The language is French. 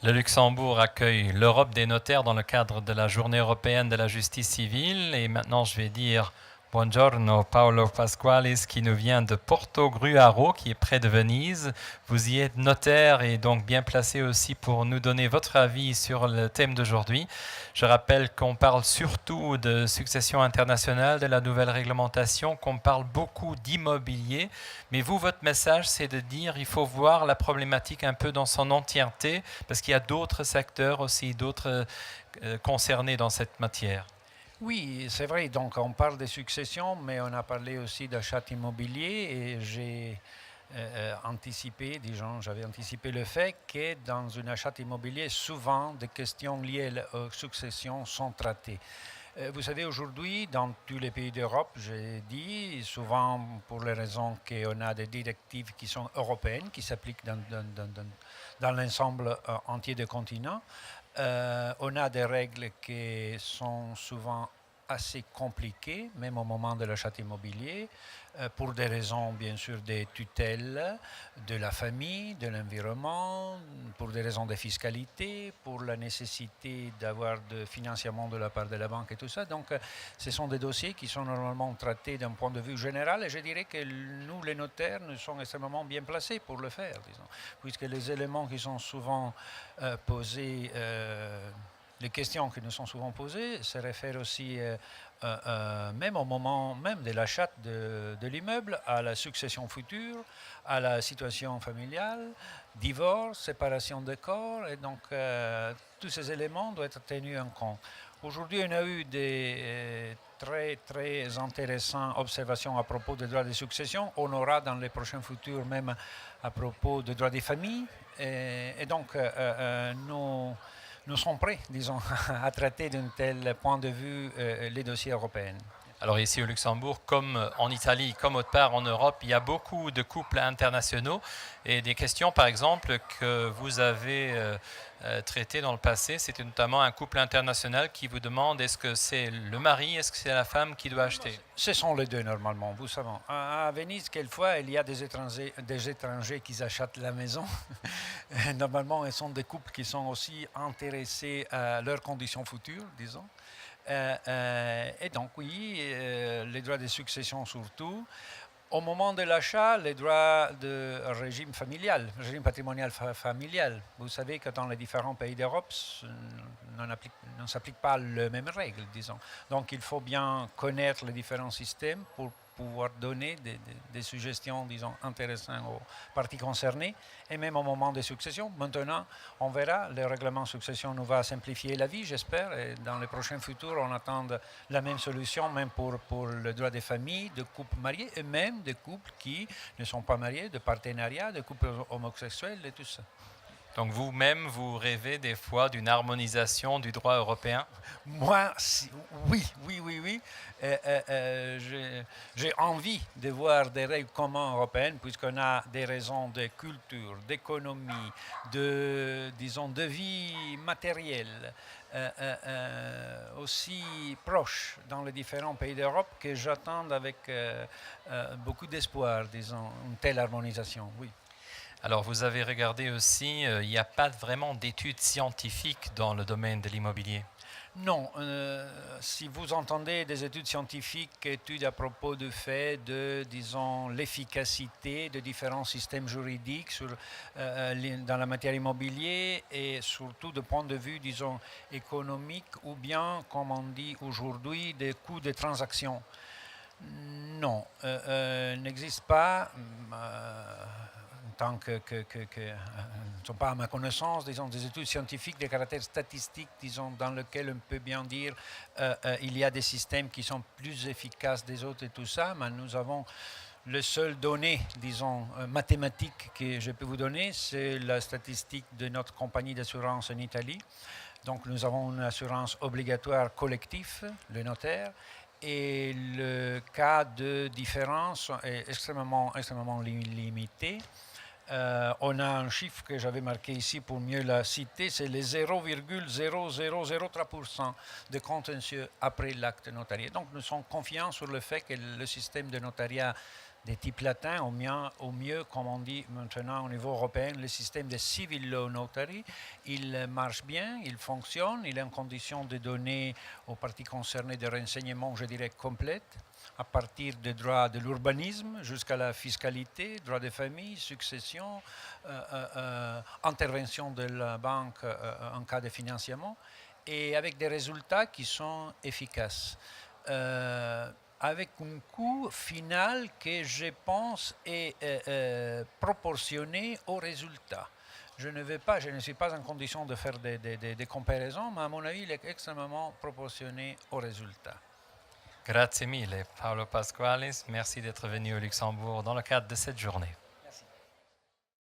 Le Luxembourg accueille l'Europe des notaires dans le cadre de la Journée européenne de la justice civile. Et maintenant, je vais dire buongiorno Paolo Pasqualis qui nous vient de Portogruaro, qui est près de Venise. Vous y êtes notaire et donc bien placé aussi pour nous donner votre avis sur le thème d'aujourd'hui. Je rappelle qu'on parle surtout de succession internationale, de la nouvelle réglementation, qu'on parle beaucoup d'immobilier. Mais vous, votre message, c'est de dire qu'il faut voir la problématique un peu dans son entièreté, parce qu'il y a d'autres secteurs aussi, d'autres concernés dans cette matière. Oui, c'est vrai. Donc, on parle de succession, mais on a parlé aussi d'achat immobilier et j'ai anticipé, disons, j'avais anticipé le fait que dans un achat immobilier, souvent des questions liées aux successions sont traitées. Vous savez, aujourd'hui, dans tous les pays d'Europe, j'ai dit, souvent pour les raisons qu'on a des directives qui sont européennes, qui s'appliquent dans l'ensemble entier des continents, on a des règles qui sont souvent assez compliquées, même au moment de l'achat immobilier, pour des raisons bien sûr des tutelles de la famille, de l'environnement, pour des raisons de fiscalité, pour la nécessité d'avoir de financement de la part de la banque et tout ça. Donc ce sont des dossiers qui sont normalement traités d'un point de vue général et je dirais que nous, les notaires, nous sommes extrêmement bien placés pour le faire, disons, puisque les éléments qui sont souvent posés, les questions qui nous sont souvent posées se réfèrent aussi, même au moment même de l'achat de l'immeuble, à la succession future, à la situation familiale, divorce, séparation de corps, et donc tous ces éléments doivent être tenus en compte. Aujourd'hui, on a eu des très intéressantes observations à propos des droits de succession. On aura dans les prochains futurs même à propos des droits des familles. Et donc, nous sommes prêts, disons, à traiter d'un tel point de vue les dossiers européens. Alors ici au Luxembourg, comme en Italie, comme autre part en Europe, il y a beaucoup de couples internationaux et des questions, par exemple, que vous avez traitées dans le passé. C'était notamment un couple international qui vous demande est-ce que c'est le mari, est-ce que c'est la femme qui doit acheter? Ce sont les deux normalement, vous savez. À Venise, quelquefois, il y a des étrangers qui achètent la maison. Normalement, ce sont des couples qui sont aussi intéressés à leurs conditions futures, disons. Et donc, oui, les droits de succession surtout. Au moment de l'achat, les droits de régime familial, régime patrimonial familial. Vous savez que dans les différents pays d'Europe, ne s'applique pas les mêmes règles, disons. Donc, il faut bien connaître les différents systèmes pour pouvoir donner des suggestions, disons, intéressantes aux parties concernées, et même au moment des successions. Maintenant, on verra, le règlement de succession nous va simplifier la vie, j'espère, et dans les prochains futurs, on attend la même solution, même pour le droit des familles, de couples mariés, et même de couples qui ne sont pas mariés, de partenariats, de couples homosexuels, et tout ça. Donc vous-même, vous rêvez des fois d'une harmonisation du droit européen? Moi, oui, oui, oui, oui. J'ai envie de voir des règles communes européennes, puisqu'on a des raisons de culture, d'économie, disons, de vie matérielle, aussi proches dans les différents pays d'Europe que j'attends avec beaucoup d'espoir, disons, une telle harmonisation, oui. Alors vous avez regardé aussi, il n'y a pas vraiment d'études scientifiques dans le domaine de l'immobilier. Non, si vous entendez des études scientifiques, études à propos du fait de, disons, l'efficacité de différents systèmes juridiques dans la matière immobilière et surtout de point de vue, disons, économique ou bien, comme on dit aujourd'hui, des coûts de transaction. Non, n'existe pas. Tant que ne sont pas à ma connaissance, disons, des études scientifiques de caractère statistique, disons, dans lesquelles on peut bien dire il y a des systèmes qui sont plus efficaces des autres et tout ça, mais nous avons les seules données, disons, mathématiques que je peux vous donner, c'est la statistique de notre compagnie d'assurance en Italie. Donc nous avons une assurance obligatoire collective, le notaire, et le cas de différence est extrêmement limité. On a un chiffre que j'avais marqué ici pour mieux la citer, c'est les 0,0003% de contentieux après l'acte notarié. Donc nous sommes confiants sur le fait que le système de notariat des types latins, au mieux, comme on dit maintenant au niveau européen, le système de civil law notary, il marche bien, il fonctionne, il est en condition de donner aux parties concernées des renseignements, je dirais, complètes, à partir des droits de l'urbanisme jusqu'à la fiscalité, droit des familles, succession, intervention de la banque en cas de financiement, et avec des résultats qui sont efficaces. Avec un coût final que je pense est proportionné au résultat. Je ne suis pas en condition de faire des comparaisons, mais à mon avis, il est extrêmement proportionné au résultat. Grazie mille, Paolo Pasqualis. Merci d'être venu au Luxembourg dans le cadre de cette journée.